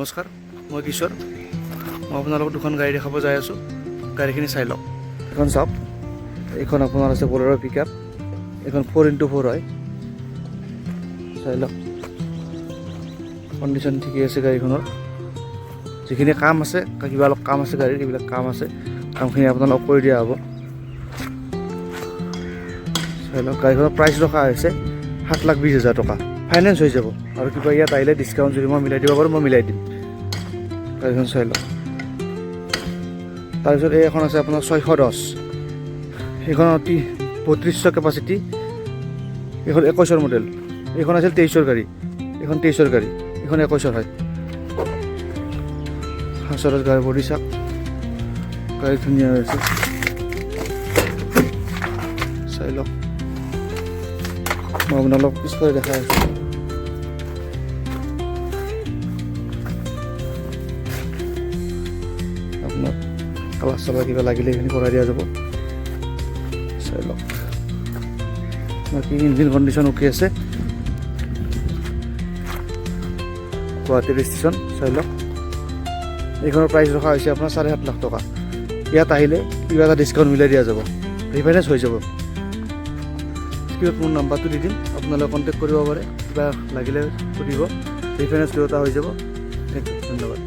নমস্কাৰ, মই কিশোৰ। মই আপোনালোকক দুখন গাড়ী দেখাব যাই আছোঁ। গাড়ীখিনি চাই লওক। এখন চাওক, এইখন আপোনাৰ আছে বলেৰ' পিক আপ। এইখন 4x4 হয়। চাই লওক, কণ্ডিশ্যন ঠিকেই আছে গাড়ীখনৰ। যিখিনি কাম আছে, কিবা অলপ কাম আছে গাড়ীৰ, এইবিলাক কাম আছে। কামখিনি আপোনালোকক কৰি দিয়া হ'ব। চাই লওক, গাড়ীখনৰ প্ৰাইচ ৰখা হৈছে 7,20,000 টকা। ফাইনেন্স হৈ যাব, আৰু কিবা ইয়াত আহিলে ডিছকাউণ্ট যদি মই মিলাই দিব পাৰোঁ মই মিলাই দিম। গাড়ীখন চাই লওক। তাৰপিছত এই এখন আছে আপোনাৰ 610। সেইখন অতি 3200 কেপাচিটি। এইখন 21ৰ মডেল। এইখন আছিল 23ৰ গাড়ী। এইখন 23ৰ গাড়ী। এইখন 21ৰ হয়। হাছৰত গাড়ী বডি চাওক, গাড়ী ধুনীয়া হৈ আছে। চাই লওক, মই আপোনালোক পিছফালে দেখাই আছোঁ। আপোনাৰ কালাৰ চালাৰ কিবা লাগিলে এইখিনি কৰাই দিয়া যাব। চাই লওক, বাকী ইঞ্জিন কণ্ডিশ্যন অ'কে আছে। গুৱাহাটী ৰেজিষ্ট্ৰেশ্যন। চাই লওক, এইখনৰ প্ৰাইচ ৰখা হৈছে আপোনাৰ 7.5 লাখ টকা। ইয়াত আহিলে কিবা এটা ডিছকাউণ্ট মিলাই দিয়া যাব, ৰিফাইনেন্স হৈ যাব। স্ক্ৰীনত মোৰ নাম্বাৰটো দি দিম, আপোনালোকে কণ্টেক্ট কৰিব পাৰে। কিবা লাগিলে সুধিব, ৰিফাইনেন্স দুয়োটা হৈ যাব। থেংক ইউ, ধন্যবাদ।